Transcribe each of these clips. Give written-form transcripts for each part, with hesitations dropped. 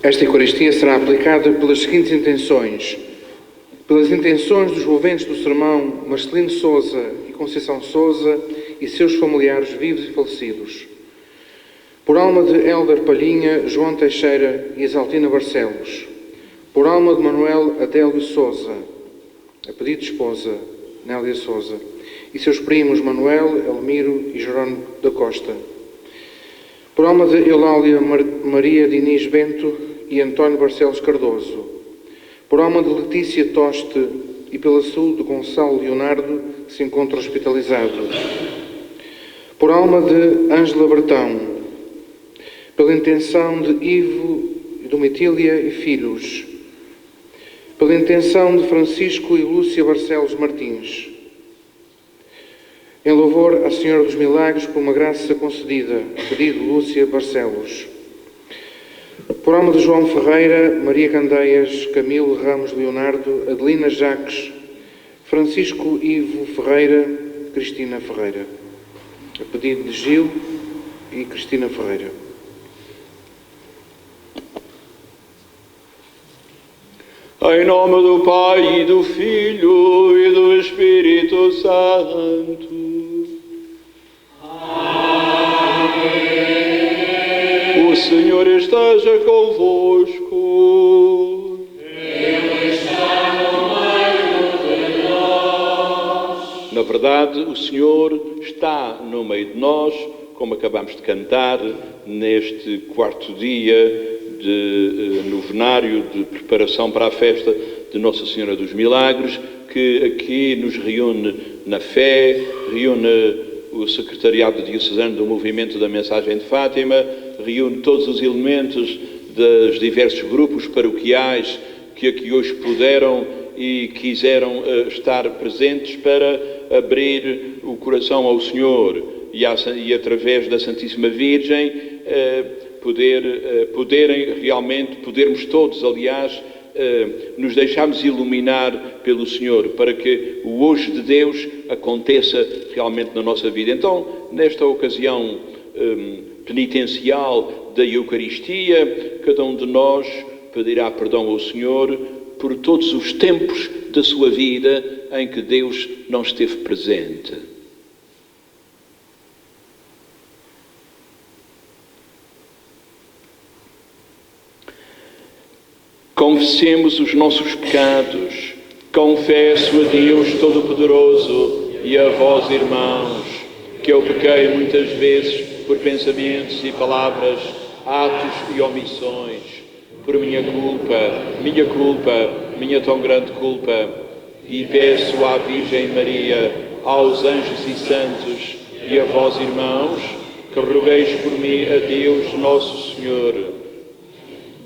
Esta Eucaristia será aplicada pelas seguintes intenções. Pelas intenções dos envolventes do sermão Marcelino Sousa e Conceição Sousa e seus familiares vivos e falecidos. Por alma de Hélder Palhinha, João Teixeira e Exaltina Barcelos. Por alma de Manuel Adélio Sousa, a pedido de esposa, Nélia Sousa, e seus primos Manuel, Elmiro e Jerónimo da Costa. Por alma de Eulália Maria Diniz Bento e António Barcelos Cardoso. Por alma de Letícia Toste e pela saúde de Gonçalo Leonardo, que se encontra hospitalizado. Por alma de Ângela Bertão. Pela intenção de Ivo, Domitília e filhos. Pela intenção de Francisco e Lúcia Barcelos Martins. Em louvor à Senhora dos Milagres por uma graça concedida, pedido Lúcia Barcelos. Por alma de João Ferreira, Maria Candeias, Camilo Ramos Leonardo, Adelina Jacques, Francisco Ivo Ferreira, Cristina Ferreira. A pedido de Gil e Cristina Ferreira. Em nome do Pai, e do Filho, e do Espírito Santo. O Senhor esteja convosco. Ele está no meio de nós. Na verdade, o Senhor está no meio de nós, como acabamos de cantar, neste quarto dia de novenário de preparação para a festa de Nossa Senhora dos Milagres, que aqui nos reúne na fé, reúne o Secretariado Diocesano do Movimento da Mensagem de Fátima, reúne todos os elementos dos diversos grupos paroquiais que aqui hoje puderam e quiseram estar presentes para abrir o coração ao Senhor e através da Santíssima Virgem podermos todos, aliás, nos deixarmos iluminar pelo Senhor, para que o hoje de Deus aconteça realmente na nossa vida. Então, nesta ocasião penitencial da Eucaristia, cada um de nós pedirá perdão ao Senhor por todos os tempos da sua vida em que Deus não esteve presente. Confessemos os nossos pecados. Confesso a Deus Todo-Poderoso e a vós, irmãos, que eu pequei muitas vezes por pensamentos e palavras, atos e omissões, por minha tão grande culpa, e peço à Virgem Maria, aos anjos e santos e a vós, irmãos, que rogueis por mim a Deus Nosso Senhor.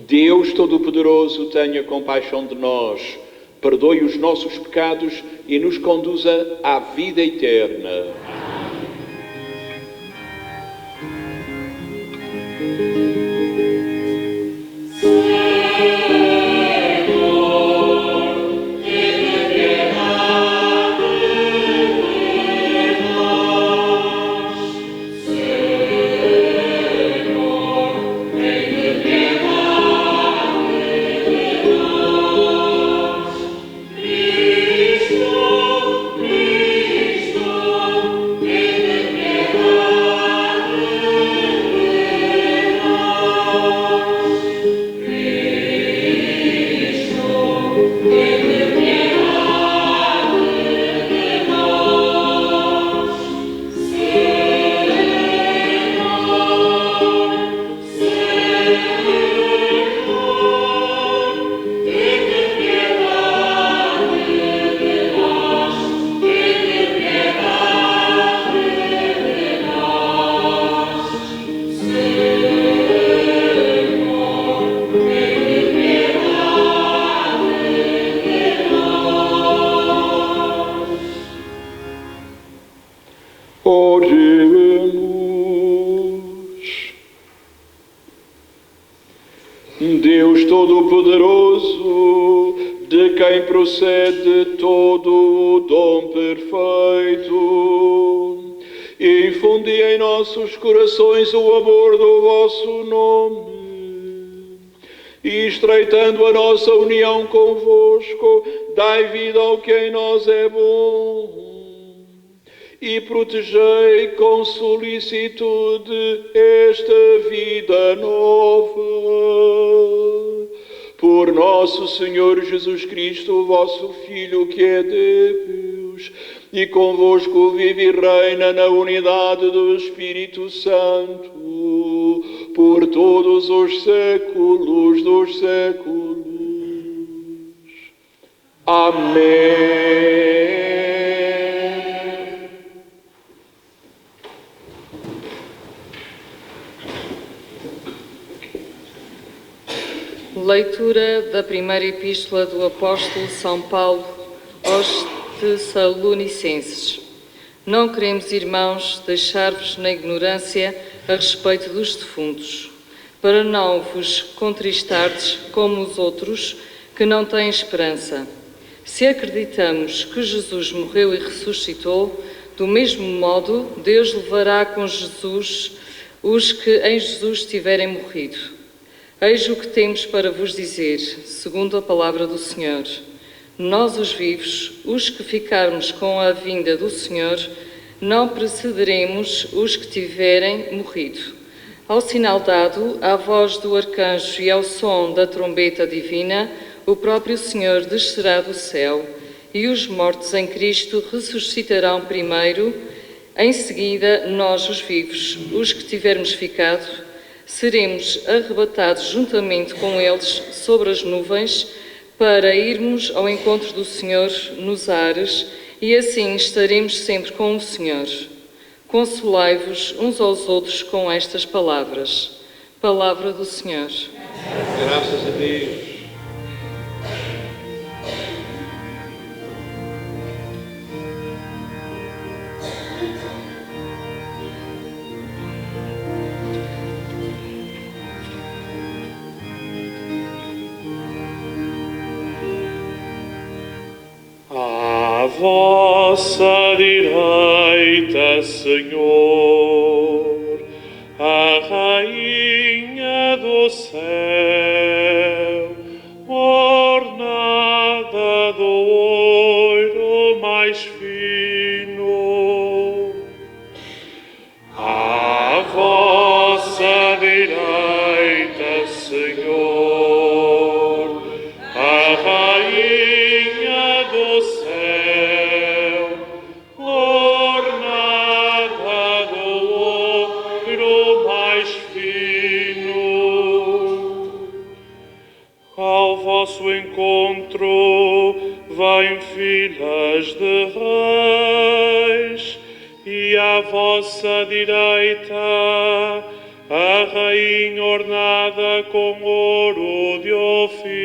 Deus Todo-Poderoso, tenha compaixão de nós, perdoe os nossos pecados e nos conduza à vida eterna. Deus Todo-Poderoso, de quem procede todo o dom perfeito, infundi em nossos corações o amor do vosso nome, e estreitando a nossa união convosco, dai vida ao que em nós é bom, e protegei com solicitude esta vida nova. Por nosso Senhor Jesus Cristo, vosso Filho, que é Deus, e convosco vive e reina na unidade do Espírito Santo, por todos os séculos dos séculos. Amém. Leitura da primeira epístola do apóstolo São Paulo aos Tessalonicenses. Não queremos, irmãos, deixar-vos na ignorância a respeito dos defuntos, para não vos contristardes como os outros que não têm esperança. Se acreditamos que Jesus morreu e ressuscitou, do mesmo modo Deus levará com Jesus os que em Jesus tiverem morrido. Eis o que temos para vos dizer, segundo a palavra do Senhor. Nós, os vivos, os que ficarmos com a vinda do Senhor, não precederemos os que tiverem morrido. Ao sinal dado, à voz do arcanjo e ao som da trombeta divina, o próprio Senhor descerá do céu, e os mortos em Cristo ressuscitarão primeiro. Em seguida, nós, os vivos, os que tivermos ficado, seremos arrebatados juntamente com eles sobre as nuvens, para irmos ao encontro do Senhor nos ares, e assim estaremos sempre com o Senhor. Consolai-vos uns aos outros com estas palavras. Palavra do Senhor. Graças a Deus. À vossa direita, Senhor, a Rainha do céu, ornada do ouro mais fino. À vossa direita, Senhor, a Rainha do céu, ornada do ouro mais fino. Ao vosso encontro vêm filas de reis, e à vossa direita a Rainha ornada com ouro de Ofir.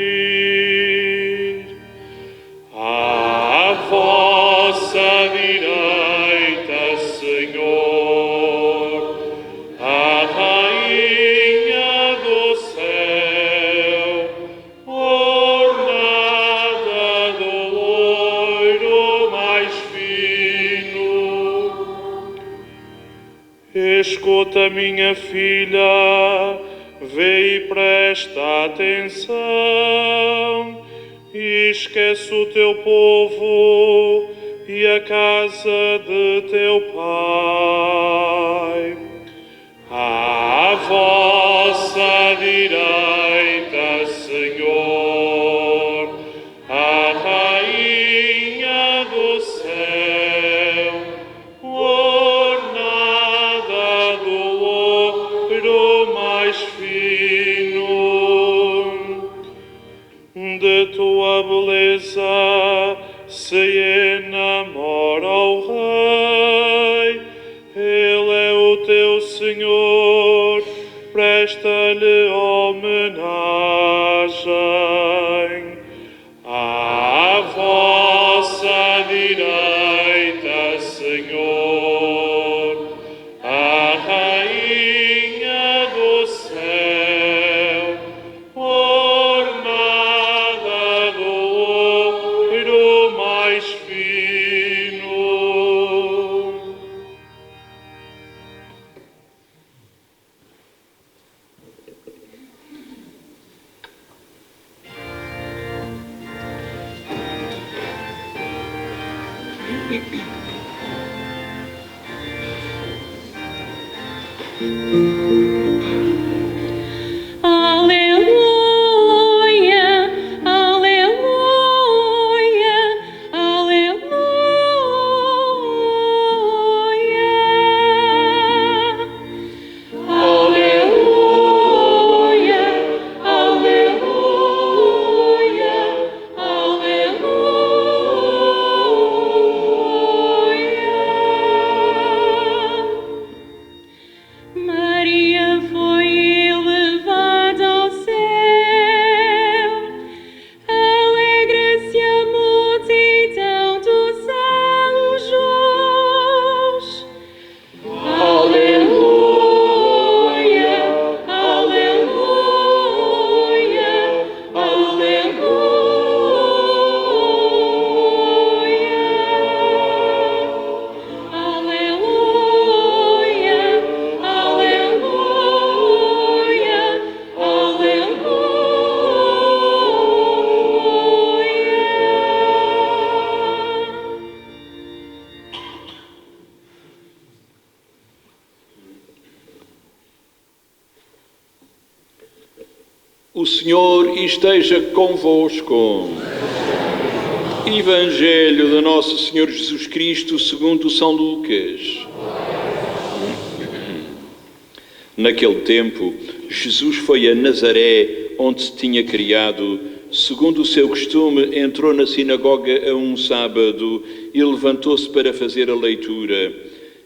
À vossa direita, Senhor, a Rainha do céu, ornada do ouro mais fino. Escuta, minha filha, vê e presta atenção, e esquece o teu povo e a casa de teu pai. À vossa direita, Senhor, a Rainha do céu, ornada do ouro mais fino. De tua beleza se enamora o Rei, Ele é o teu Senhor, presta-lhe homenagem. À vossa direita, Senhor, a Rainha do céu, O Senhor esteja convosco. Evangelho de Nosso Senhor Jesus Cristo segundo São Lucas. Naquele tempo, Jesus foi a Nazaré, onde se tinha criado. Segundo o seu costume, entrou na sinagoga a um sábado e levantou-se para fazer a leitura.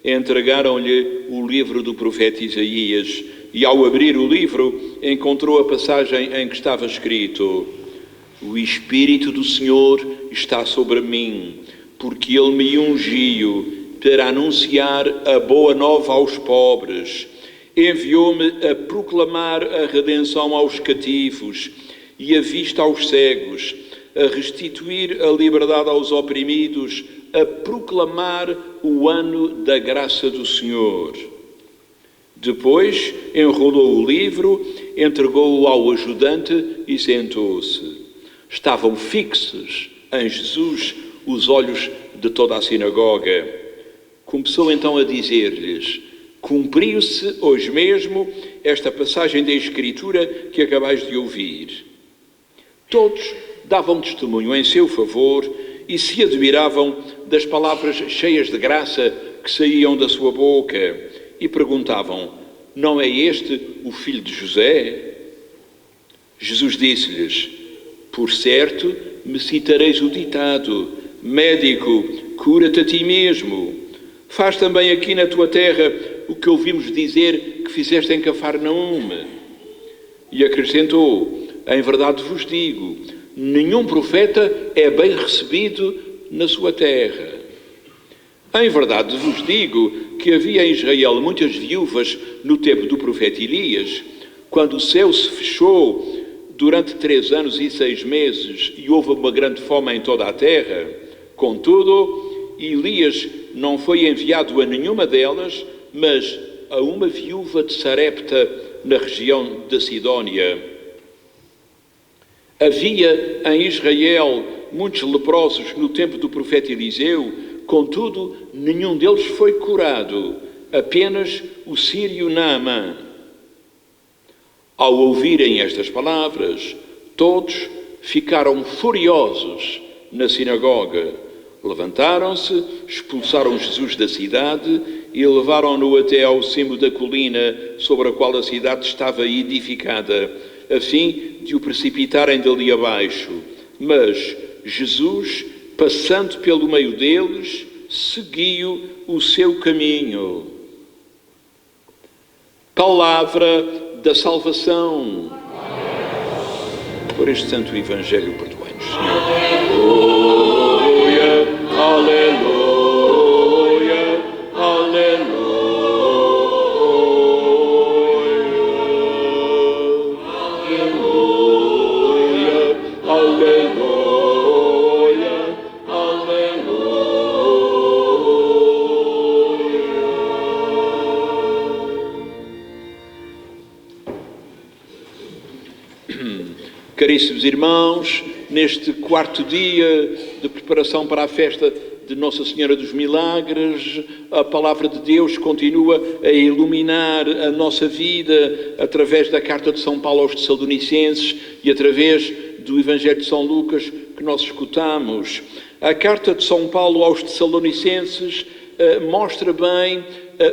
Entregaram-lhe o livro do profeta Isaías e, ao abrir o livro, encontrou a passagem em que estava escrito: O Espírito do Senhor está sobre mim, porque Ele me ungiu para anunciar a boa nova aos pobres. Enviou-me a proclamar a redenção aos cativos e a vista aos cegos, a restituir a liberdade aos oprimidos, a proclamar o ano da graça do Senhor. Depois enrolou o livro, entregou-o ao ajudante e sentou-se. Estavam fixos em Jesus os olhos de toda a sinagoga. Começou então a dizer-lhes: cumpriu-se hoje mesmo esta passagem da Escritura que acabais de ouvir. Todos davam testemunho em seu favor e se admiravam das palavras cheias de graça que saíam da sua boca e perguntavam: não é este o filho de José? Jesus disse-lhes: por certo me citareis o ditado: médico, cura-te a ti mesmo. Faz também aqui na tua terra o que ouvimos dizer que fizeste em Cafarnaum. E acrescentou: em verdade vos digo, nenhum profeta é bem recebido na sua terra. Em verdade vos digo que havia em Israel muitas viúvas no tempo do profeta Elias, quando o céu se fechou durante 3 anos e 6 meses e houve uma grande fome em toda a terra. Contudo, Elias não foi enviado a nenhuma delas, mas a uma viúva de Sarepta, na região da Sidónia. Havia em Israel muitos leprosos no tempo do profeta Eliseu, contudo, nenhum deles foi curado, apenas o sírio Naamã. Ao ouvirem estas palavras, todos ficaram furiosos na sinagoga. Levantaram-se, expulsaram Jesus da cidade e levaram-no até ao cimo da colina sobre a qual a cidade estava edificada, a fim de o precipitarem dali abaixo. Mas Jesus, passando pelo meio deles, seguiu o seu caminho. Palavra da salvação. Por este santo Evangelho, perdoai-nos, Senhor. Aleluia, aleluia, aleluia, aleluia, aleluia. Caríssimos irmãos, neste 4º dia de preparação para a festa de Nossa Senhora dos Milagres, a palavra de Deus continua a iluminar a nossa vida através da carta de São Paulo aos Tessalonicenses e através do Evangelho de São Lucas que nós escutamos. A carta de São Paulo aos Tessalonicenses mostra bem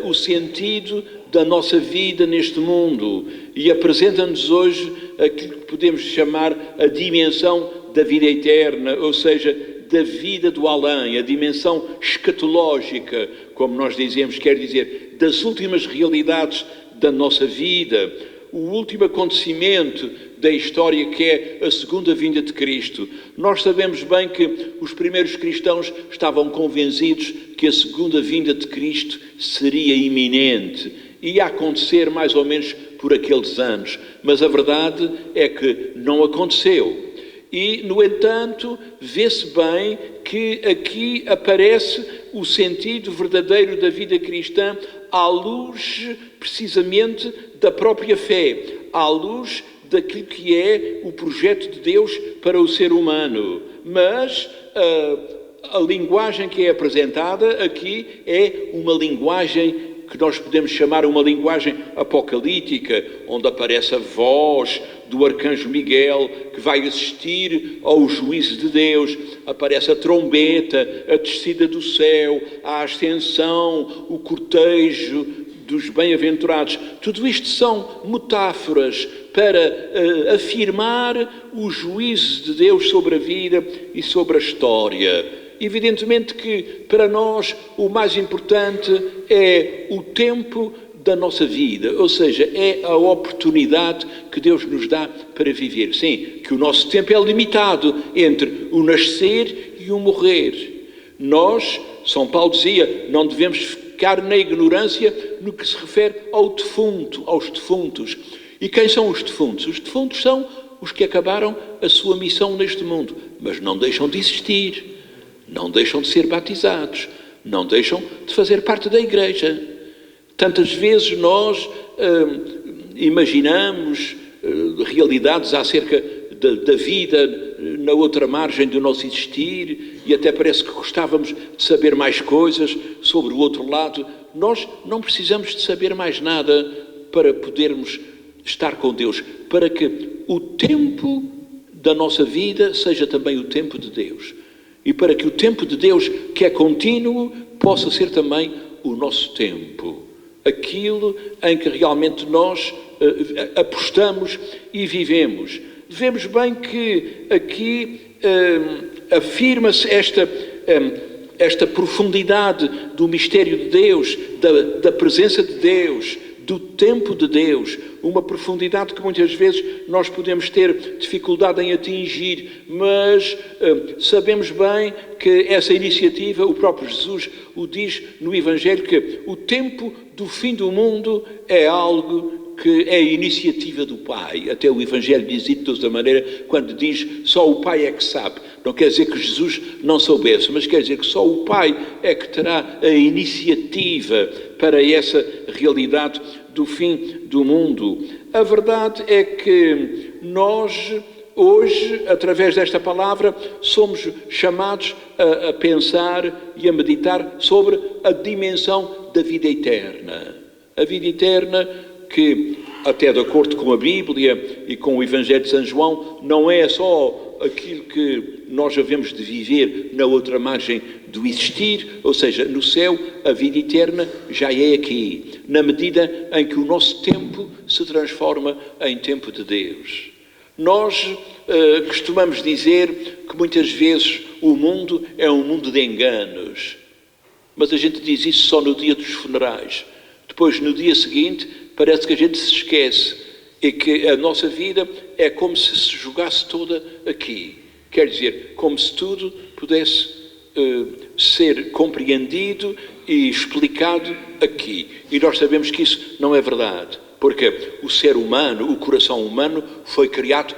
o sentido da nossa vida neste mundo e apresenta-nos hoje aquilo que podemos chamar a dimensão da vida eterna, ou seja, da vida do além, a dimensão escatológica, como nós dizemos, quer dizer, das últimas realidades da nossa vida, o último acontecimento da história que é a segunda vinda de Cristo. Nós sabemos bem que os primeiros cristãos estavam convencidos que a segunda vinda de Cristo seria iminente, ia acontecer mais ou menos por aqueles anos, mas a verdade é que não aconteceu. E, no entanto, vê-se bem que aqui aparece o sentido verdadeiro da vida cristã à luz, precisamente, da própria fé, à luz daquilo que é o projeto de Deus para o ser humano. Mas a linguagem que é apresentada aqui é uma linguagem que nós podemos chamar uma linguagem apocalíptica, onde aparece a voz do arcanjo Miguel, que vai assistir ao juízo de Deus, aparece a trombeta, a descida do céu, a ascensão, o cortejo dos bem-aventurados. Tudo isto são metáforas para afirmar o juízo de Deus sobre a vida e sobre a história. Evidentemente que, para nós, o mais importante é o tempo da nossa vida, ou seja, é a oportunidade que Deus nos dá para viver. Sim, que o nosso tempo é limitado entre o nascer e o morrer. Nós, São Paulo dizia, não devemos ficar na ignorância no que se refere ao defunto, aos defuntos. E quem são os defuntos? Os defuntos são os que acabaram a sua missão neste mundo, mas não deixam de existir. Não deixam de ser batizados, não deixam de fazer parte da Igreja. Tantas vezes nós imaginamos realidades acerca da vida na outra margem do nosso existir e até parece que gostávamos de saber mais coisas sobre o outro lado. Nós não precisamos de saber mais nada para podermos estar com Deus, para que o tempo da nossa vida seja também o tempo de Deus. E para que o tempo de Deus, que é contínuo, possa ser também o nosso tempo. Aquilo em que realmente nós apostamos e vivemos. Vemos bem que aqui afirma-se esta profundidade do mistério de Deus, da presença de Deus, do tempo de Deus, uma profundidade que muitas vezes nós podemos ter dificuldade em atingir, mas sabemos bem que essa iniciativa, o próprio Jesus o diz no Evangelho, que o tempo do fim do mundo é algo que é a iniciativa do Pai. Até o Evangelho diz isso de outra maneira, quando diz só o Pai é que sabe. Não quer dizer que Jesus não soubesse, mas quer dizer que só o Pai é que terá a iniciativa para essa realidade do fim do mundo. A verdade é que nós, hoje, através desta palavra, somos chamados a pensar e a meditar sobre a dimensão da vida eterna. A vida eterna que, até de acordo com a Bíblia e com o Evangelho de São João, não é só aquilo que nós havemos de viver na outra margem do existir, ou seja, no céu, a vida eterna já é aqui, na medida em que o nosso tempo se transforma em tempo de Deus. Nós costumamos dizer que muitas vezes o mundo é um mundo de enganos, mas a gente diz isso só no dia dos funerais. Depois, no dia seguinte, parece que a gente se esquece e que a nossa vida é como se se jogasse toda aqui. Quer dizer, como se tudo pudesse ser compreendido e explicado aqui. E nós sabemos que isso não é verdade, porque o ser humano, o coração humano, foi criado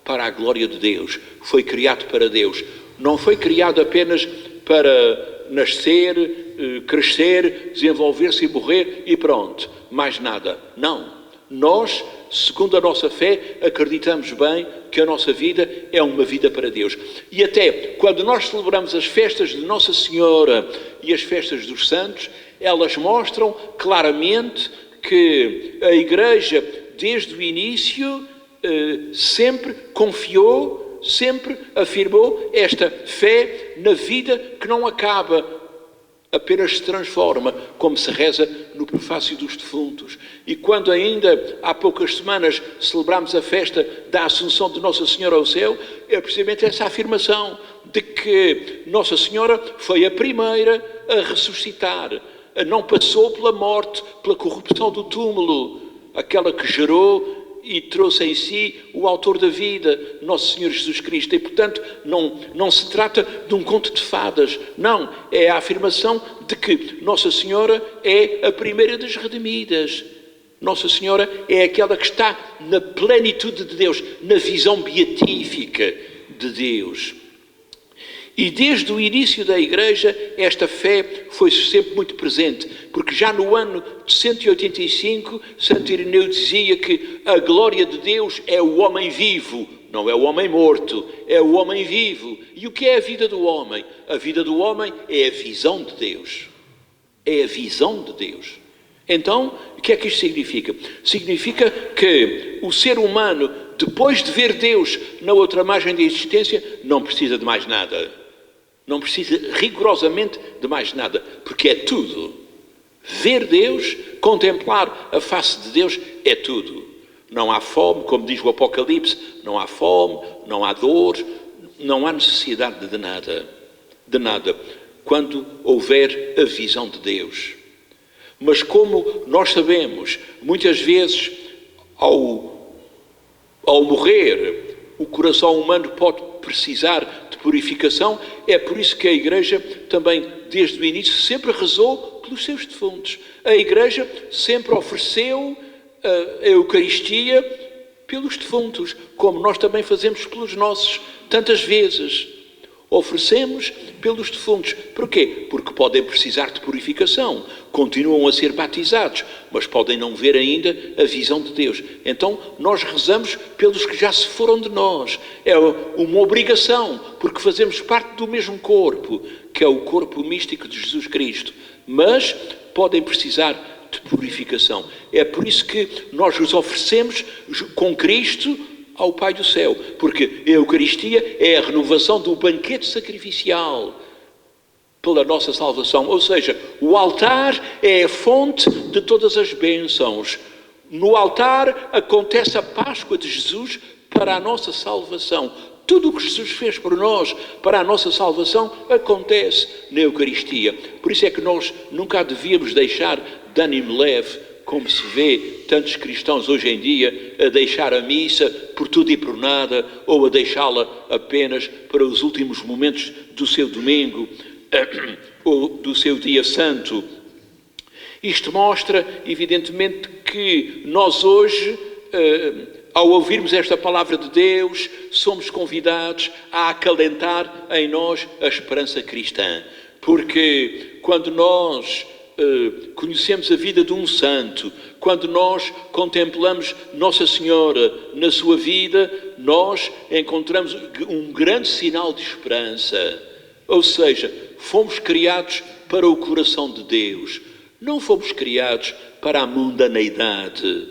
para a glória de Deus, foi criado para Deus. Não foi criado apenas para nascer, crescer, desenvolver-se e morrer e pronto, mais nada. Não. Nós, segundo a nossa fé, acreditamos bem que a nossa vida é uma vida para Deus. E até quando nós celebramos as festas de Nossa Senhora e as festas dos santos, elas mostram claramente que a Igreja, desde o início, sempre confiou, sempre afirmou esta fé na vida que não acaba, apenas se transforma, como se reza no prefácio dos defuntos. E quando ainda há poucas semanas celebramos a festa da Assunção de Nossa Senhora ao céu, é precisamente essa afirmação de que Nossa Senhora foi a primeira a ressuscitar, não passou pela morte, pela corrupção do túmulo, aquela que gerou e trouxe em si o autor da vida, Nosso Senhor Jesus Cristo. E, portanto, não se trata de um conto de fadas. Não, é a afirmação de que Nossa Senhora é a primeira das redimidas. Nossa Senhora é aquela que está na plenitude de Deus, na visão beatífica de Deus. E desde o início da Igreja, esta fé foi sempre muito presente, porque já no ano de 185, Santo Irineu dizia que a glória de Deus é o homem vivo, não é o homem morto, é o homem vivo. E o que é a vida do homem? A vida do homem é a visão de Deus. É a visão de Deus. Então, o que é que isto significa? Significa que o ser humano, depois de ver Deus na outra margem da existência, não precisa de mais nada. Não precisa rigorosamente de mais nada, porque é tudo. Ver Deus, contemplar a face de Deus, é tudo. Não há fome, como diz o Apocalipse, não há fome, não há dor, não há necessidade de nada. De nada. Quando houver a visão de Deus. Mas como nós sabemos, muitas vezes, ao morrer, o coração humano pode precisar de purificação. É por isso que a Igreja também, desde o início, sempre rezou pelos seus defuntos. A Igreja sempre ofereceu a Eucaristia pelos defuntos, como nós também fazemos pelos nossos, tantas vezes. Oferecemos pelos defuntos. Porquê? Porque podem precisar de purificação, continuam a ser batizados, mas podem não ver ainda a visão de Deus. Então, nós rezamos pelos que já se foram de nós. É uma obrigação, porque fazemos parte do mesmo corpo, que é o corpo místico de Jesus Cristo. Mas podem precisar de purificação. É por isso que nós os oferecemos com Cristo ao Pai do céu, porque a Eucaristia é a renovação do banquete sacrificial pela nossa salvação, ou seja, o altar é a fonte de todas as bênçãos. No altar acontece a Páscoa de Jesus para a nossa salvação. Tudo o que Jesus fez por nós, para a nossa salvação, acontece na Eucaristia. Por isso é que nós nunca a devíamos deixar de ânimo leve, como se vê tantos cristãos hoje em dia a deixar a missa por tudo e por nada, ou a deixá-la apenas para os últimos momentos do seu domingo ou do seu dia santo. Isto mostra, evidentemente, que nós hoje, ao ouvirmos esta palavra de Deus, somos convidados a acalentar em nós a esperança cristã. Porque quando nós conhecemos a vida de um santo, quando nós contemplamos Nossa Senhora na sua vida, nós encontramos um grande sinal de esperança. Ou seja, fomos criados para o coração de Deus. Não fomos criados para a mundaneidade.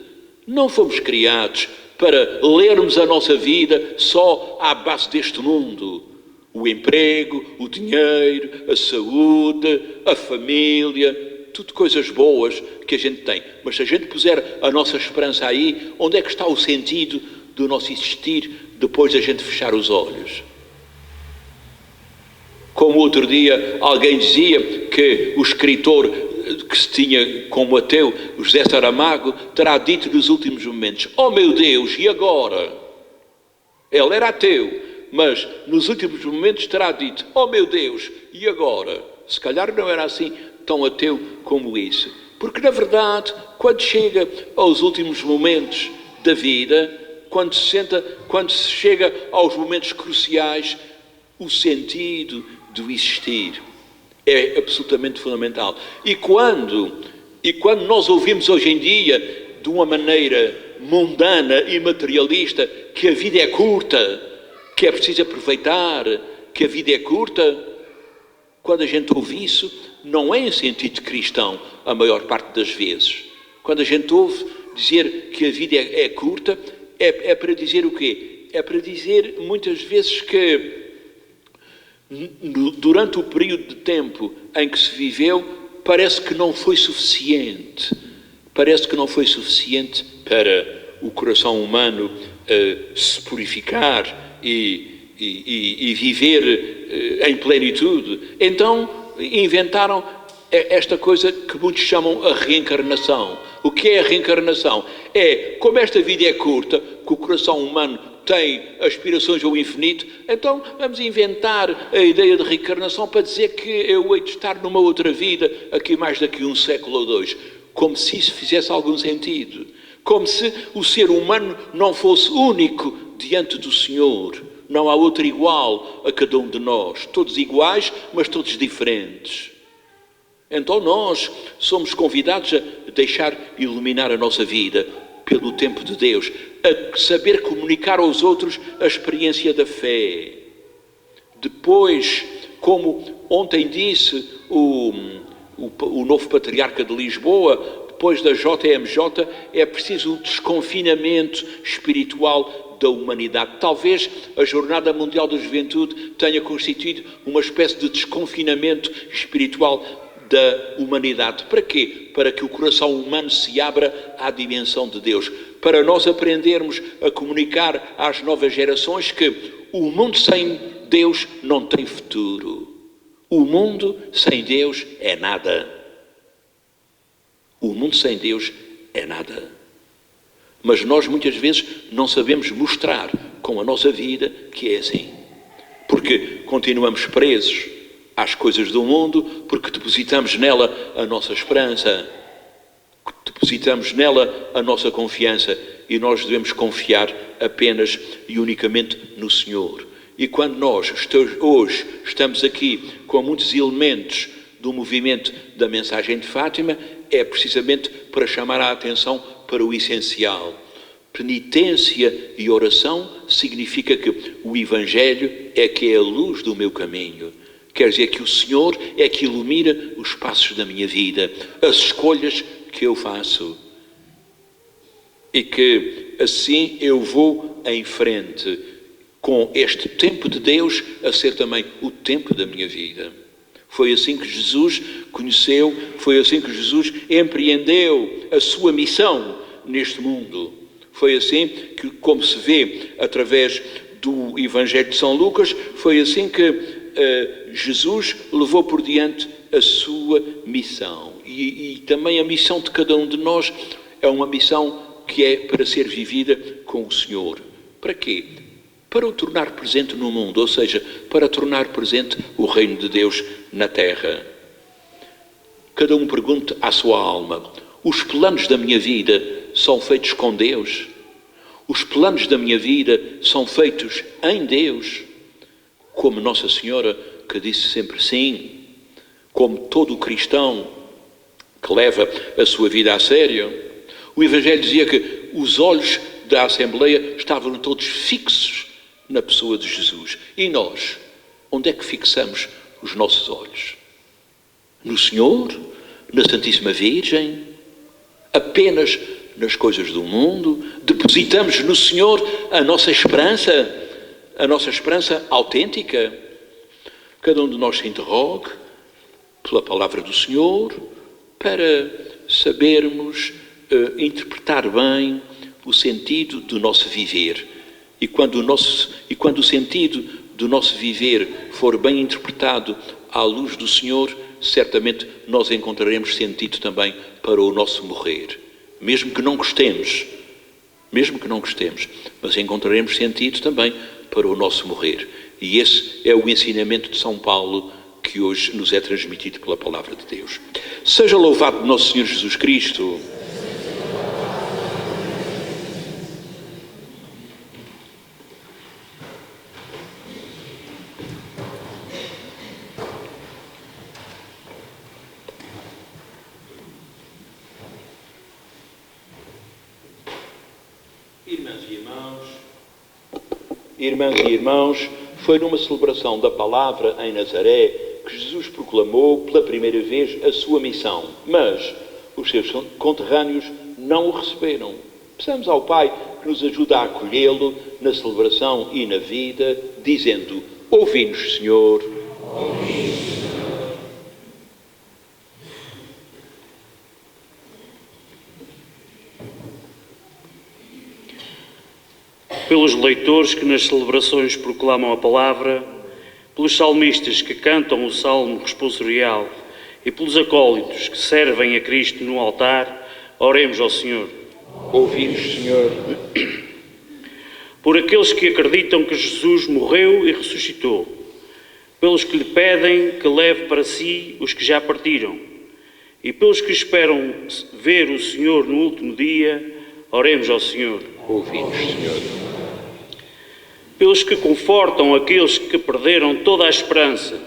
Não fomos criados para lermos a nossa vida só à base deste mundo. O emprego, o dinheiro, a saúde, a família, tudo coisas boas que a gente tem. Mas se a gente puser a nossa esperança aí, onde é que está o sentido do nosso existir depois da gente fechar os olhos? Como outro dia alguém dizia que o escritor que se tinha como ateu, o José Saramago, terá dito nos últimos momentos: oh meu Deus, e agora? Ele era ateu, mas nos últimos momentos terá dito: oh meu Deus, e agora? Se calhar não era assim tão ateu como isso. Porque, na verdade, quando chega aos últimos momentos da vida, quando se chega aos momentos cruciais, o sentido do existir é absolutamente fundamental. E quando nós ouvimos hoje em dia de uma maneira mundana e materialista que a vida é curta, que é preciso aproveitar, que a vida é curta. Quando a gente ouve isso, não é em sentido cristão a maior parte das vezes. Quando a gente ouve dizer que a vida é curta, é para dizer o quê? É para dizer muitas vezes que durante o período de tempo em que se viveu, parece que não foi suficiente. Parece que não foi suficiente para o coração humano se purificar e viver em plenitude. Então inventaram esta coisa que muitos chamam a reencarnação. O que é a reencarnação? É, como esta vida é curta, que o coração humano tem aspirações ao infinito, então vamos inventar a ideia de reencarnação para dizer que eu hei de estar numa outra vida, aqui mais daqui um século ou dois. Como se isso fizesse algum sentido. Como se o ser humano não fosse único diante do Senhor. Não há outro igual a cada um de nós. Todos iguais, mas todos diferentes. Então nós somos convidados a deixar iluminar a nossa vida pelo tempo de Deus, a saber comunicar aos outros a experiência da fé. Depois, como ontem disse o novo patriarca de Lisboa, depois da JMJ, é preciso um desconfinamento espiritual da humanidade. Talvez a Jornada Mundial da Juventude tenha constituído uma espécie de desconfinamento espiritual da humanidade. Para quê? Para que o coração humano se abra à dimensão de Deus. Para nós aprendermos a comunicar às novas gerações que o mundo sem Deus não tem futuro. O mundo sem Deus é nada. O mundo sem Deus é nada. Mas nós muitas vezes não sabemos mostrar com a nossa vida que é assim. Porque continuamos presos às coisas do mundo, porque depositamos nela a nossa esperança, depositamos nela a nossa confiança, e nós devemos confiar apenas e unicamente no Senhor. E quando nós hoje estamos aqui com muitos elementos do movimento da mensagem de Fátima, é precisamente para chamar a atenção para o essencial. Penitência e oração significa que o Evangelho é que é a luz do meu caminho. Quer dizer que o Senhor é que ilumina os passos da minha vida, as escolhas que eu faço. E que assim eu vou em frente com este tempo de Deus a ser também o tempo da minha vida. Foi assim que Jesus conheceu, foi assim que Jesus empreendeu a sua missão neste mundo. Foi assim que, como se vê através do Evangelho de São Lucas, foi assim que Jesus levou por diante a sua missão. E também a missão de cada um de nós é uma missão que é para ser vivida com o Senhor. Para quê? Para o tornar presente no mundo, ou seja, para tornar presente o reino de Deus na terra. Cada um pergunta à sua alma: os planos da minha vida são feitos com Deus? Os planos da minha vida são feitos em Deus? Como Nossa Senhora, que disse sempre sim, como todo cristão que leva a sua vida a sério. O Evangelho dizia que os olhos da Assembleia estavam todos fixos na pessoa de Jesus. E nós, onde é que fixamos os nossos olhos? No Senhor? Na Santíssima Virgem? Apenas nas coisas do mundo? Depositamos no Senhor a nossa esperança autêntica? Cada um de nós se interrogue pela palavra do Senhor para sabermos interpretar bem o sentido do nosso viver. E quando o sentido do nosso viver for bem interpretado à luz do Senhor, certamente nós encontraremos sentido também para o nosso morrer. Mesmo que não gostemos, mas encontraremos sentido também para o nosso morrer. E esse é o ensinamento de São Paulo que hoje nos é transmitido pela palavra de Deus. Seja louvado nosso Senhor Jesus Cristo. Irmãs e irmãos, foi numa celebração da palavra em Nazaré que Jesus proclamou pela primeira vez a sua missão, mas os seus conterrâneos não o receberam. Peçamos ao Pai que nos ajude a acolhê-lo na celebração e na vida, dizendo: ouvi-nos, Senhor. Ouvi-nos, Senhor. Pelos leitores que nas celebrações proclamam a palavra, pelos salmistas que cantam o salmo responsorial e pelos acólitos que servem a Cristo no altar, oremos ao Senhor. Ouvi-nos, Senhor. Por aqueles que acreditam que Jesus morreu e ressuscitou, pelos que lhe pedem que leve para si os que já partiram, e pelos que esperam ver o Senhor no último dia, oremos ao Senhor. Ouvi-nos, Senhor. Pelos que confortam aqueles que perderam toda a esperança,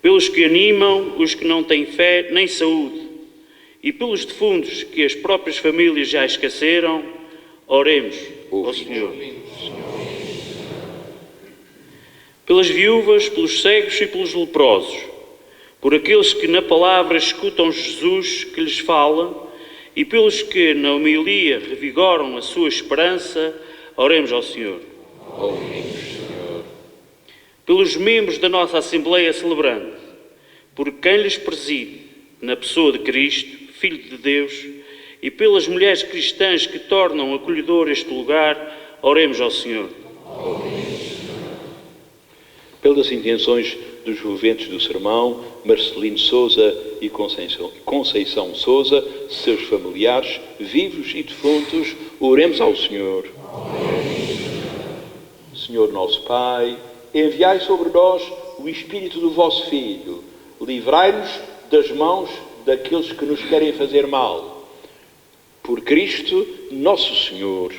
pelos que animam os que não têm fé nem saúde, e pelos defuntos que as próprias famílias já esqueceram, oremos ao Senhor. Pelas viúvas, pelos cegos e pelos leprosos, por aqueles que na palavra escutam Jesus que lhes fala, e pelos que na homilia revigoram a sua esperança, oremos ao Senhor. Ouvi-nos, Senhor. Pelos membros da nossa Assembleia Celebrante, por quem lhes preside, na pessoa de Cristo, Filho de Deus, e pelas mulheres cristãs que tornam acolhedor este lugar, oremos ao Senhor. Ouvi-nos, Senhor. Pelas intenções dos moventes do sermão, Marcelino Sousa e Conceição Sousa, seus familiares, vivos e defuntos, oremos ao Senhor. Senhor nosso Pai, enviai sobre nós o Espírito do vosso Filho, livrai-nos das mãos daqueles que nos querem fazer mal. Por Cristo, nosso Senhor.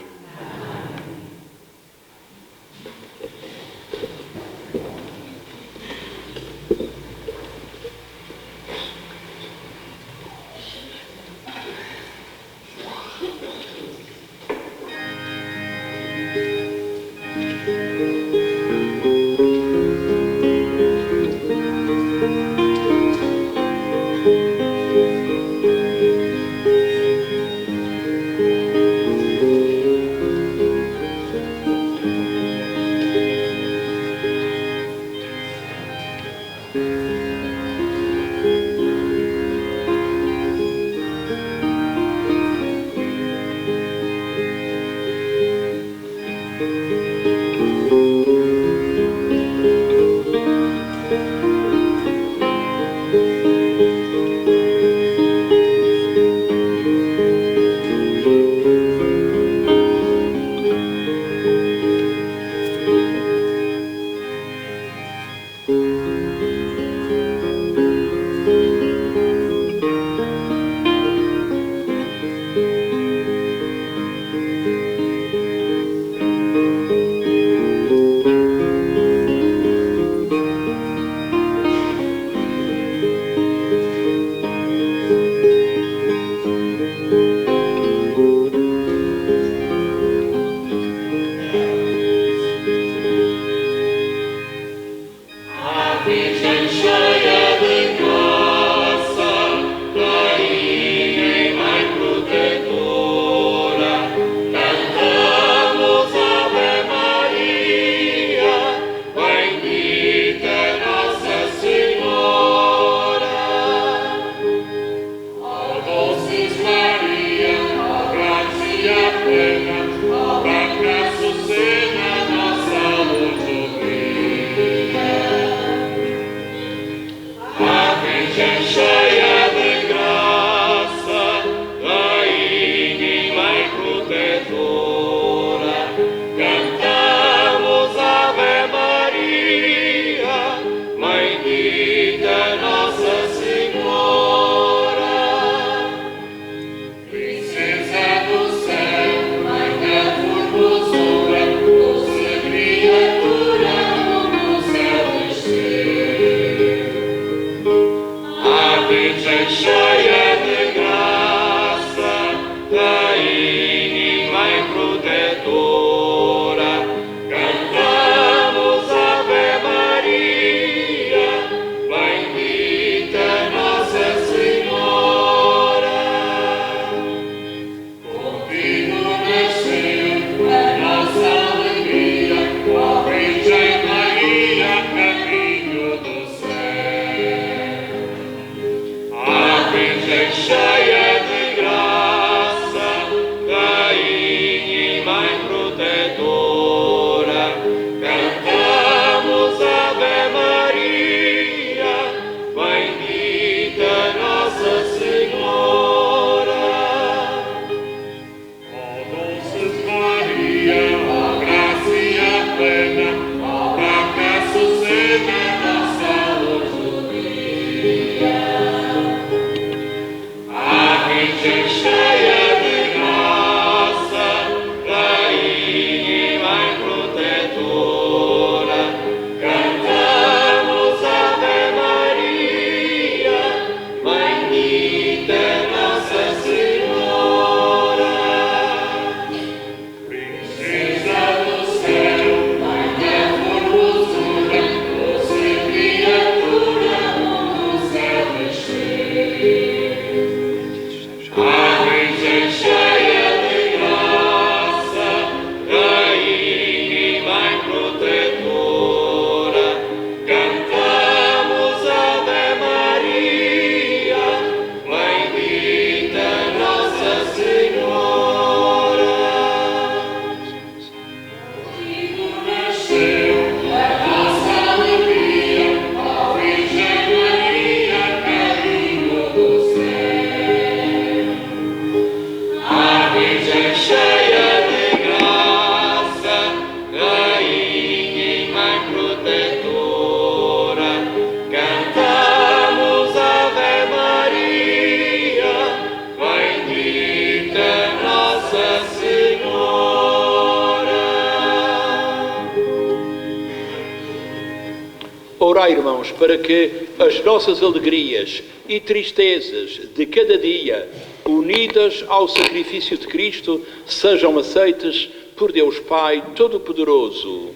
orai, irmãos, para que as nossas alegrias e tristezas de cada dia, unidas ao sacrifício de Cristo, sejam aceitas por Deus Pai Todo-Poderoso.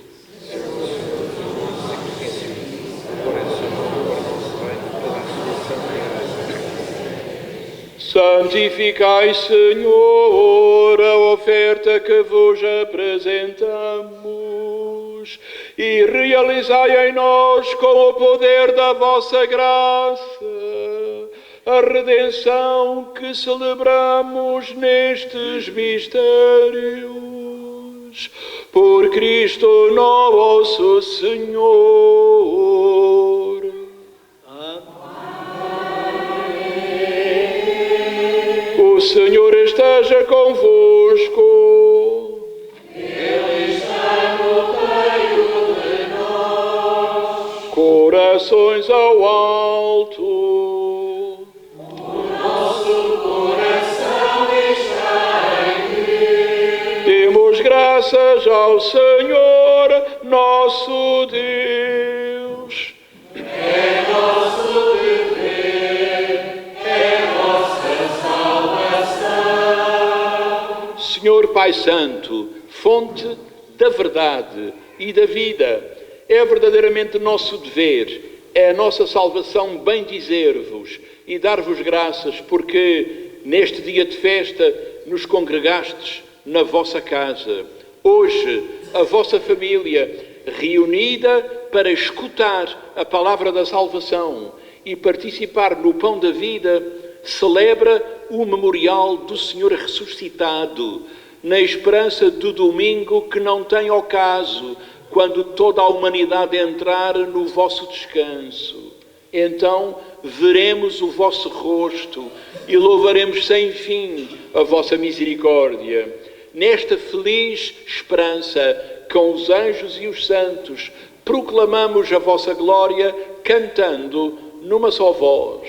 Santificai, Senhor, a oferta que vos apresentamos e realizai em nós, com o poder da vossa graça, a redenção que celebramos nestes mistérios. Por Cristo nosso Senhor. O Senhor esteja convosco. Ele está no meio de nós. Corações ao alto. O nosso coração está em ti. Demos graças ao Senhor, nosso Deus. É nosso dever, é nossa salvação. Senhor Pai Santo, fonte da verdade e da vida, é verdadeiramente nosso dever, é a nossa salvação bem dizer-vos e dar-vos graças porque neste dia de festa nos congregastes na vossa casa. Hoje a vossa família reunida para escutar a palavra da salvação e participar no pão da vida, celebra o memorial do Senhor ressuscitado, na esperança do domingo que não tem ocaso, quando toda a humanidade entrar no vosso descanso. Então veremos o vosso rosto e louvaremos sem fim a vossa misericórdia. Nesta feliz esperança, com os anjos e os santos, proclamamos a vossa glória, cantando numa só voz.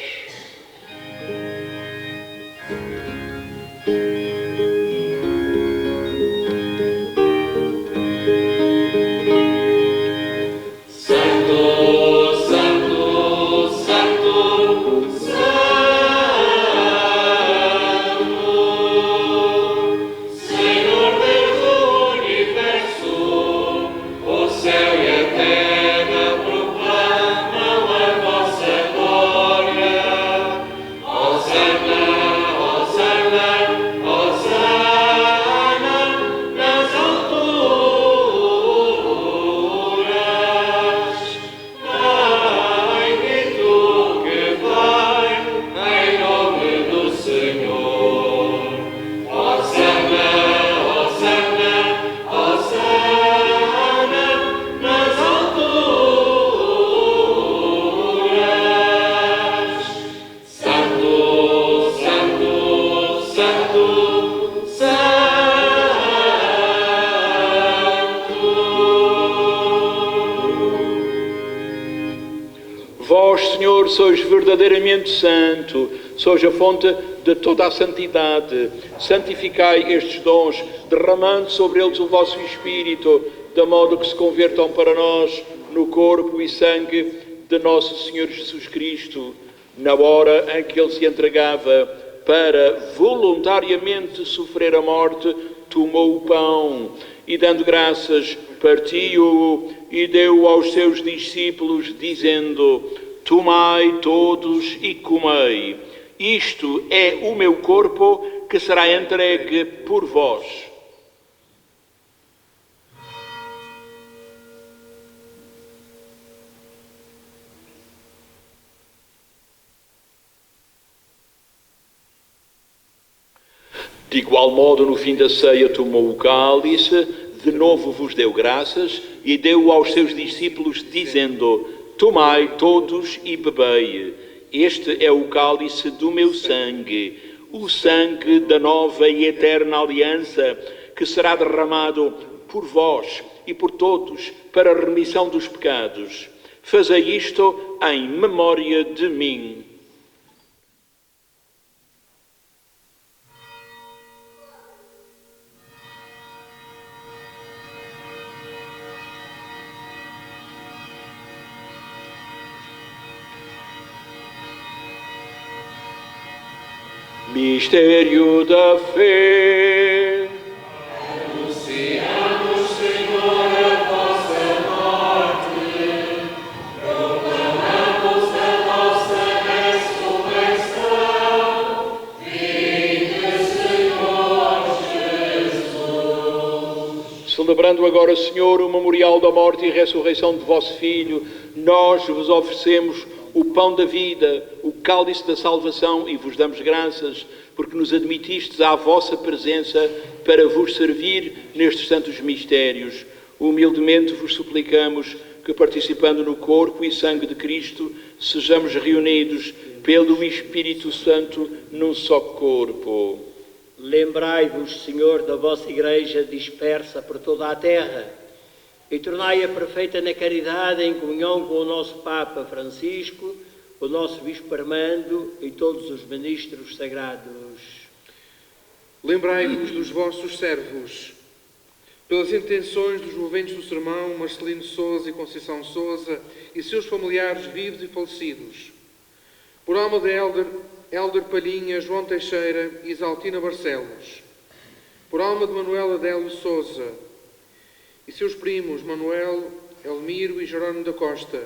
Vós, Senhor, sois verdadeiramente santo, sois a fonte de toda a santidade. Santificai estes dons, derramando sobre eles o vosso Espírito, de modo que se convertam para nós no corpo e sangue de nosso Senhor Jesus Cristo, na hora em que Ele se entregava para voluntariamente sofrer a morte, tomou o pão e, dando graças, partiu-o e deu aos seus discípulos, dizendo: tomai todos e comei. Isto é o meu corpo que será entregue por vós. De igual modo, no fim da ceia, tomou o cálice, de novo vos deu graças e deu aos seus discípulos, dizendo: tomai todos e bebei. Este é o cálice do meu sangue, o sangue da nova e eterna aliança, que será derramado por vós e por todos para a remissão dos pecados. Fazei isto em memória de mim. Mistério da fé. Anunciamos, Senhor, a vossa morte, proclamamos a vossa ressurreição. Vinde, Senhor Jesus. Celebrando agora, Senhor, o memorial da morte e ressurreição de vosso Filho, nós vos oferecemos o pão da vida, o cálice da salvação e vos damos graças porque nos admitistes à vossa presença para vos servir nestes santos mistérios. Humildemente vos suplicamos que, participando no corpo e sangue de Cristo, sejamos reunidos pelo Espírito Santo num só corpo. Lembrai-vos, Senhor, da vossa Igreja dispersa por toda a terra e tornai-a perfeita na caridade em comunhão com o nosso Papa Francisco, o nosso Bispo Armando e todos os ministros sagrados. Lembrai-vos dos vossos servos, pelas intenções dos moventes do sermão, Marcelino Sousa e Conceição Sousa e seus familiares vivos e falecidos. Por alma de Hélder Palhinha, João Teixeira e Isaltina Barcelos. Por alma de Manuel Adélio Sousa e seus primos Manuel, Elmiro e Jerónimo da Costa.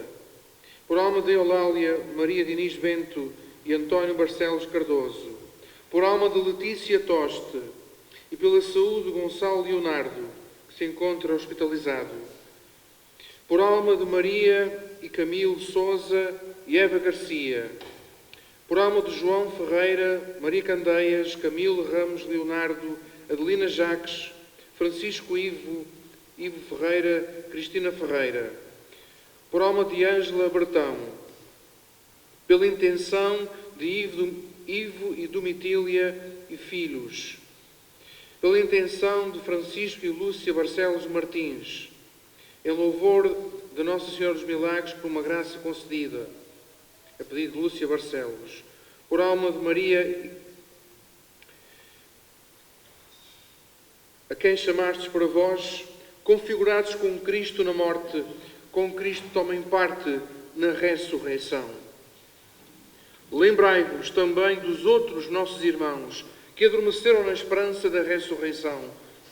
Por alma de Eulália, Maria Diniz Bento e António Barcelos Cardoso. Por alma de Letícia Toste e pela saúde de Gonçalo Leonardo, que se encontra hospitalizado. Por alma de Maria e Camilo Sousa e Eva Garcia. Por alma de João Ferreira, Maria Candeias, Camilo Ramos Leonardo, Adelina Jacques, Francisco Ivo Ferreira, Cristina Ferreira. Por alma de Ângela Bertão. Pela intenção de Ivo e Domitília e filhos. Pela intenção de Francisco e Lúcia Barcelos Martins. Em louvor de Nossa Senhora dos Milagres por uma graça concedida. A pedido de Lúcia Barcelos. Por alma de Maria, a quem chamastes para vós, configurados com Cristo na morte, com Cristo tomem parte na ressurreição. Lembrai-vos também dos outros nossos irmãos que adormeceram na esperança da ressurreição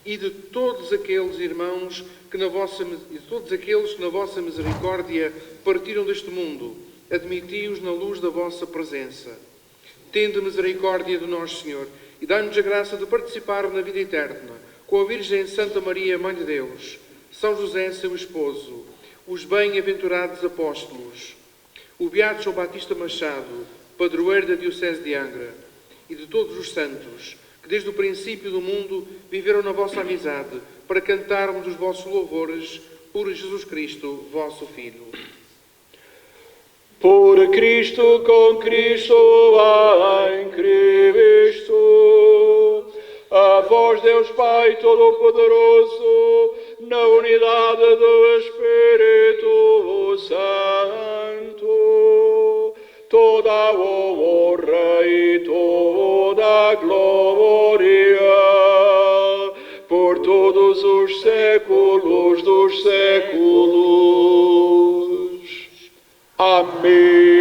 e de todos aqueles irmãos que na vossa misericórdia partiram deste mundo. Admiti-os na luz da vossa presença. Tende misericórdia de nós, Senhor, e dá-nos a graça de participar na vida eterna com a Virgem Santa Maria, Mãe de Deus, São José, seu esposo, os bem-aventurados apóstolos, o Beato João Batista Machado, padroeiro da Diocese de Angra, e de todos os santos, que desde o princípio do mundo viveram na vossa amizade, para cantarmos os vossos louvores por Jesus Cristo, vosso Filho. Por Cristo, com Cristo, em Cristo, a vós, Deus Pai Todo-Poderoso, na unidade do Espírito Santo, toda a honra e toda a glória, por todos os séculos dos séculos. Amém.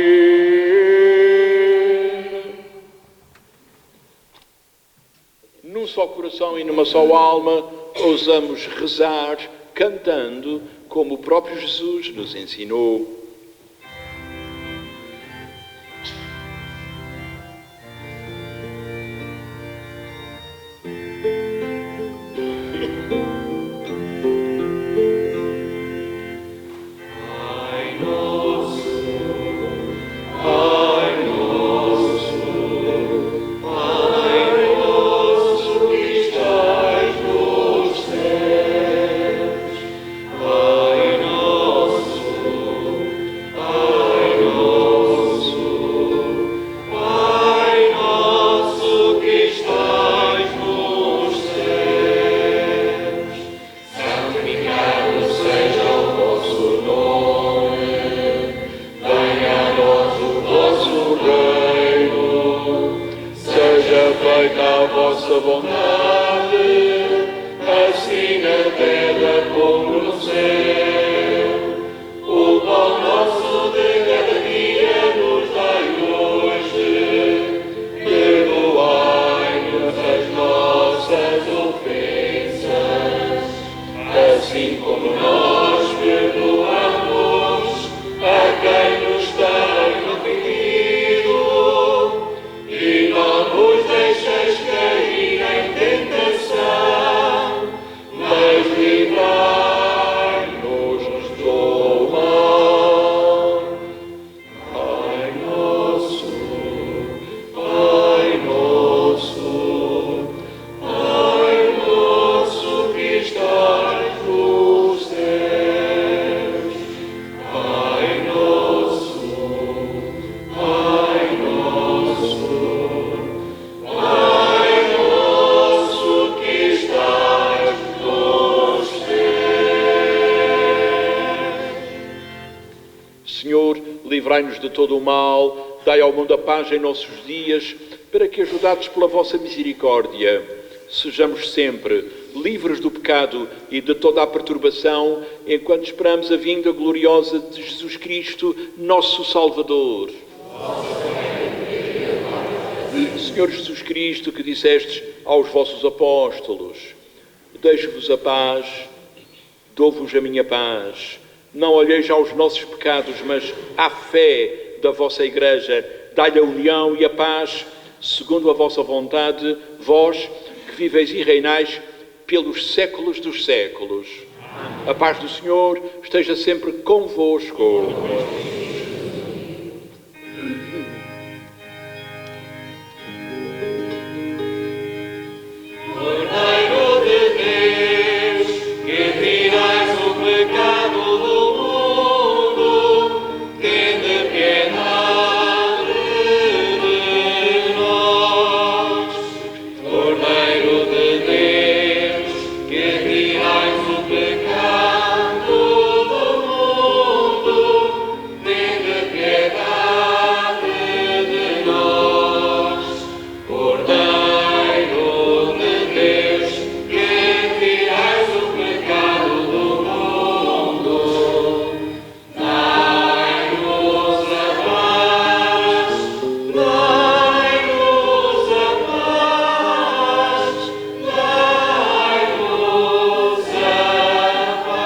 Num só coração e numa só alma, ousamos rezar, cantando, como o próprio Jesus nos ensinou. Perdoai assim como nós perdoamos a quem nos tem ofendido, e não nos deixes cair em tentação, mas livrai-nos do mal. Pai nosso, Pai nosso, Pai nosso que estás nos céus, Pai nosso, Pai nosso, Pai nosso que estás nos céus. Senhor, livrai-nos de todo o mal, dai ao mundo a paz em nossos dias, para que, ajudados pela vossa misericórdia, sejamos sempre livres do pecado e de toda a perturbação, enquanto esperamos a vinda gloriosa de Jesus Cristo, nosso Salvador. Senhor Jesus Cristo, que dissestes aos vossos apóstolos: deixo-vos a paz, dou-vos a minha paz. Não olheis aos nossos pecados, mas à fé da vossa Igreja. Dai-lhe a união e a paz, segundo a vossa vontade, vós que viveis e reinais pelos séculos dos séculos. A paz do Senhor esteja sempre convosco. Cordeiro de Deus, que tirais o pecado do mundo, tende piedade de nós. Cordeiro de Deus, que tirais o pecado do mundo, tende piedade de nós. Cordeiro de Deus, que tirais o pecado do mundo, dai-nos a paz, dai-nos a paz, dai-nos a paz.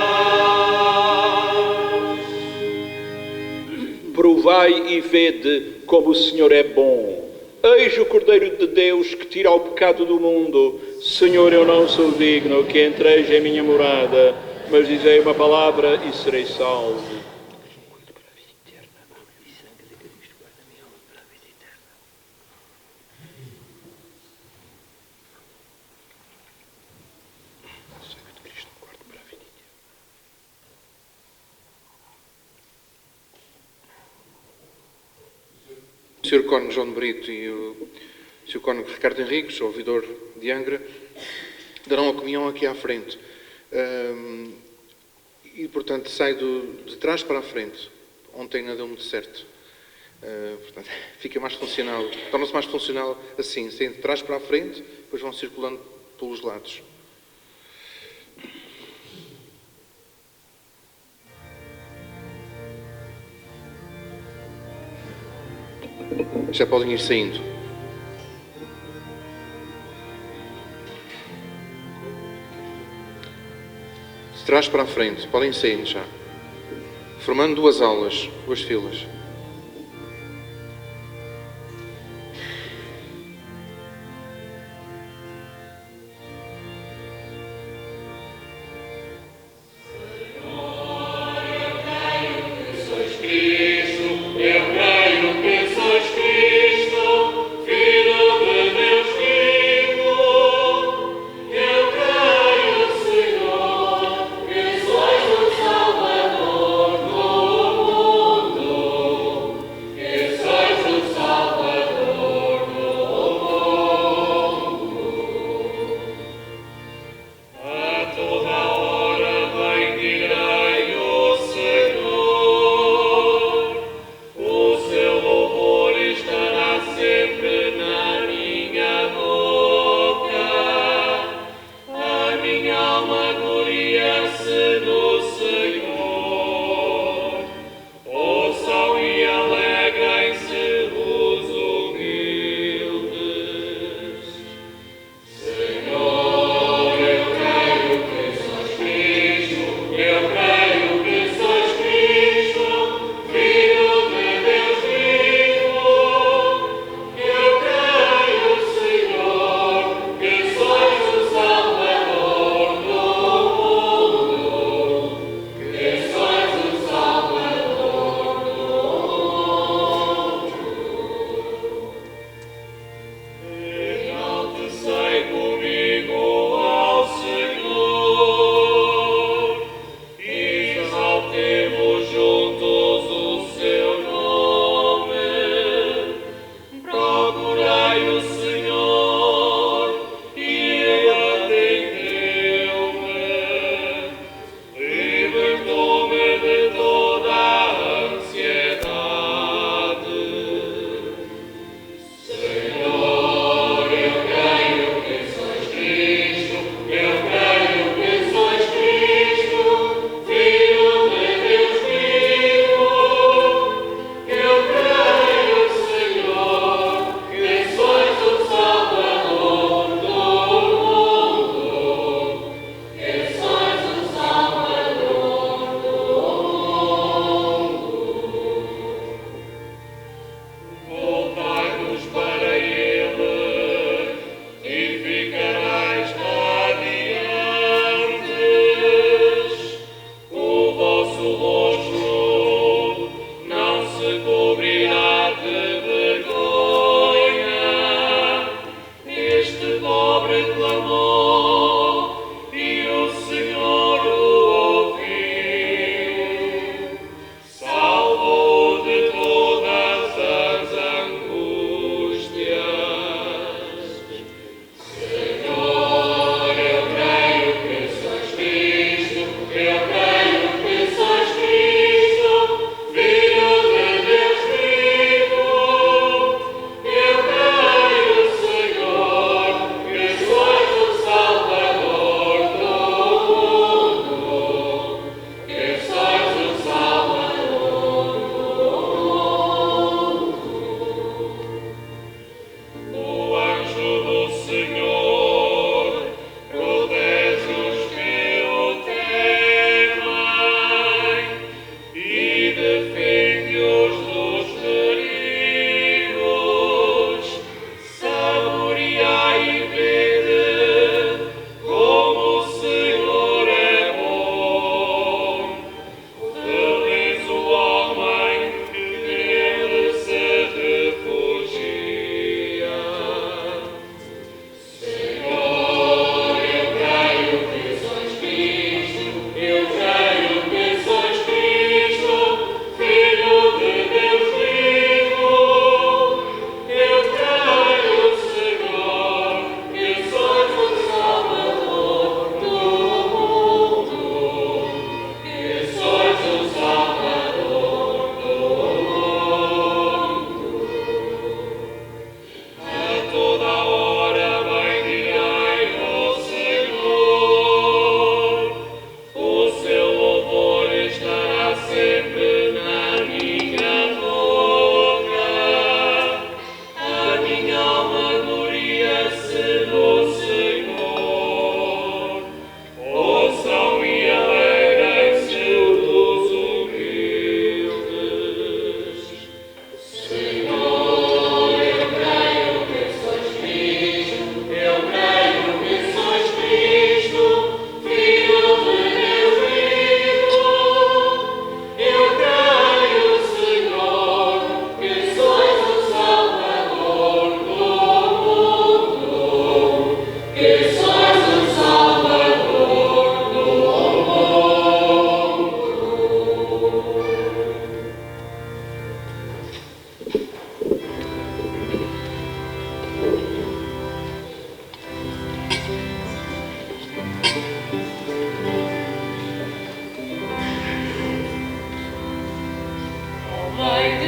Provai e vede como o Senhor é bom. Eis o Cordeiro de Deus que tira o pecado do mundo. Senhor, eu não sou digno que entreis em minha morada, mas dizei uma palavra e serei salvo. O Sr. Cônego João de Brito e o Sr. Cônego Ricardo Henriques, ouvidor de Angra, darão a comunhão aqui à frente. E, portanto, sai de trás para a frente. Ontem não deu muito certo. Portanto, fica mais funcional. Torna-se mais funcional assim, saem de trás para a frente, depois vão circulando pelos lados. Já podem ir saindo. De trás para a frente, podem sair já. Formando duas aulas, duas filas. Eu creio que sois Cristo, Filho de Deus vivo. Eu creio, Senhor, que sois o Salvador do mundo.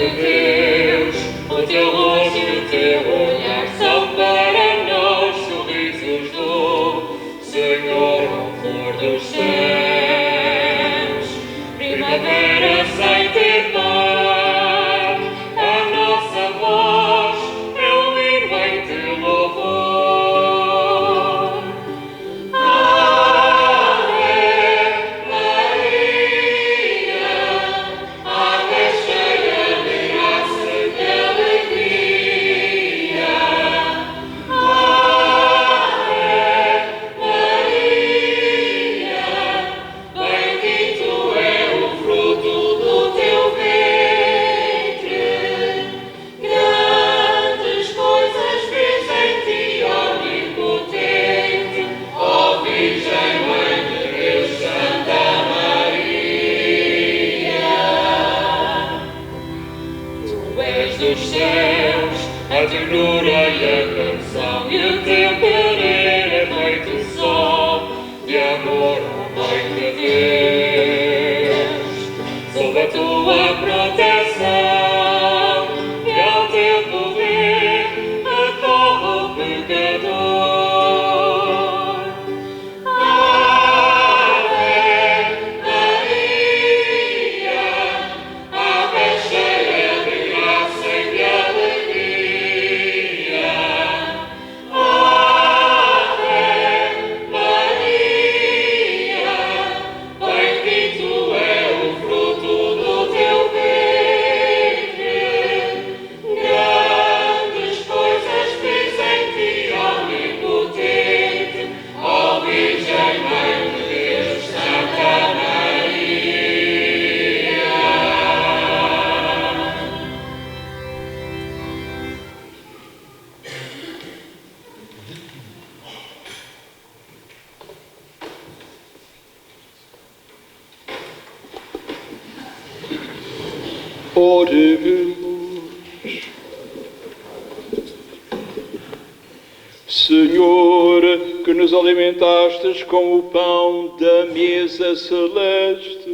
de Deus, o teu rosto e o teu olhar são para nós sorrisos do Senhor, flor dos céus. Primavera sem ter par, a nossa voz é o hino em teu louvor. Ave Maria, Ave cheia de graça e de alegria. Ave Maria, bendito é o fruto do teu ventre. Grandes coisas fiz em ti, onipotente, ó Virgem Mãe de Deus, Santa Maria. Tu és dos céus a ternura e a canção, e o teu querer é feito só de amor, ó Mãe de Deus. Sob a tua proteção e ao teu poder acorre o pecador. Ave Maria, Ave cheia de graça e de alegria. Ave Maria, bendito é o fruto do teu ventre. Grandes coisas fiz em ti, onipotente, ó Virgem Mãe de Deus, Santa Maria. Oremos. Senhor, que nos alimentastes com o pão da mesa celeste,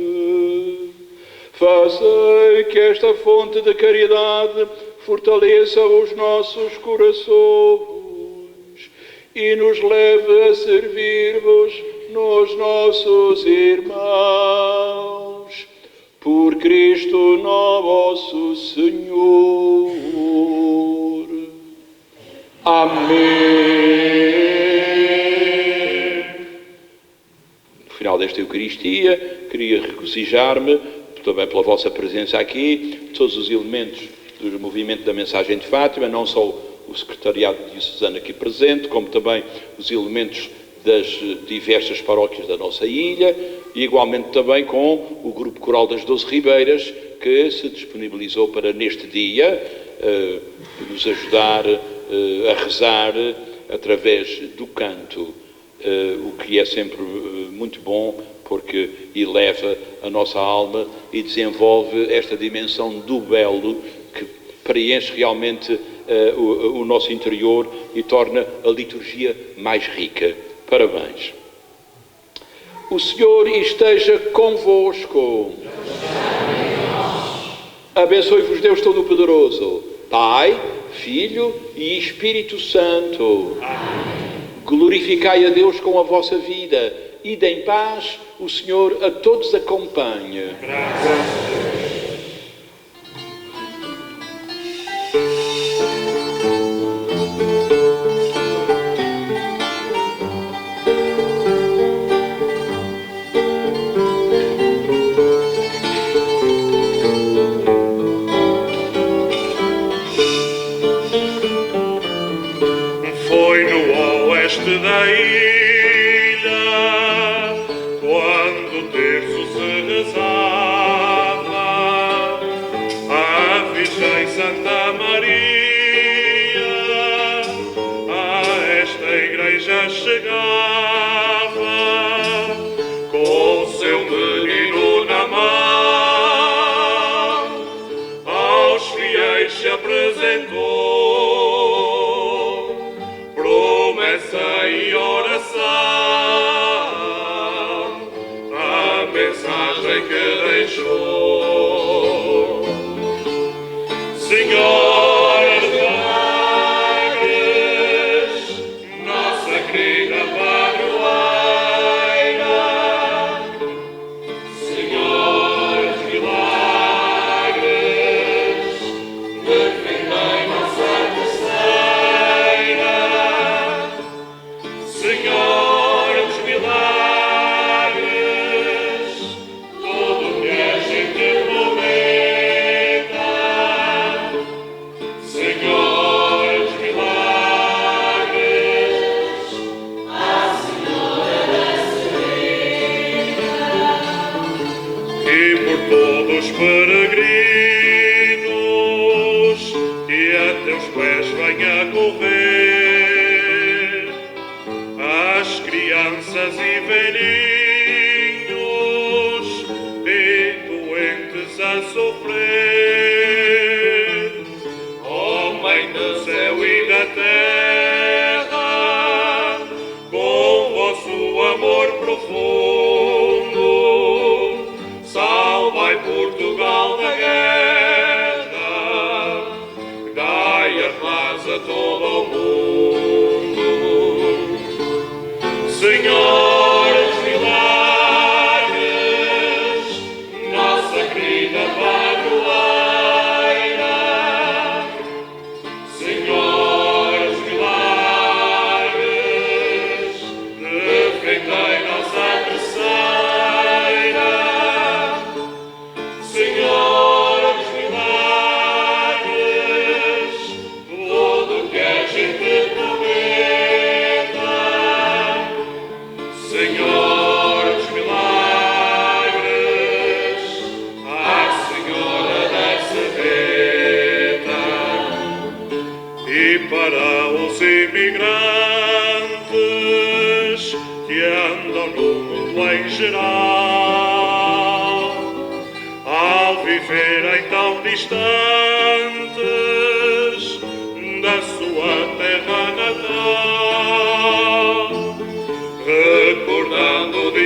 fazei que esta fonte de caridade fortaleça os nossos corações e nos leve a servir-vos nos nossos irmãos. Por Cristo nosso Senhor. Amém. No final desta Eucaristia, queria regozijar-me também pela vossa presença aqui, todos os elementos do movimento da Mensagem de Fátima, não só o secretariado diocesano aqui presente, como também os elementos das diversas paróquias da nossa ilha, e igualmente também com o Grupo Coral das 12 Ribeiras, que se disponibilizou para neste dia nos ajudar a rezar através do canto, o que é sempre muito bom, porque eleva a nossa alma e desenvolve esta dimensão do belo que preenche realmente o nosso interior e torna a liturgia mais rica. Parabéns. O Senhor esteja convosco. Abençoe-vos Deus Todo-Poderoso, Pai, Filho e Espírito Santo. Amém. Glorificai a Deus com a vossa vida e em paz o Senhor a todos acompanhe. Graças a Deus. Da ilha, quando o terço se rezava, a Virgem Santa Maria a esta igreja chegava, com o seu menino na mão, aos fiéis se apresentou, promessa e oração, a mensagem que deixou. Senhora dos Milagres, nossa querida padroeira. Senhora dos Milagres, defendei nossa terceira. Senhora dos Milagres, tudo que a gente prometa. Senhora dos Milagres, a Senhora da Serena, e por todos os peregrinos que a teus pés venha correr, as crianças e velhinhos e doentes a sofrer. Ó Mãe do céu e da terra, com vosso amor profundo, salvai Portugal da guerra, dai a paz a todo o mundo. Senhora dos Milagres, nossa querida padroeira. Senhora dos Milagres, defendei nossa terceira. Senhora dos Milagres, tudo que a gente prometa. Senhora dos Milagres, a Senhora da Serena, e para os imigrantes que andam no mundo em geral, ao viverem tão distantes da sua terra natal, recordando de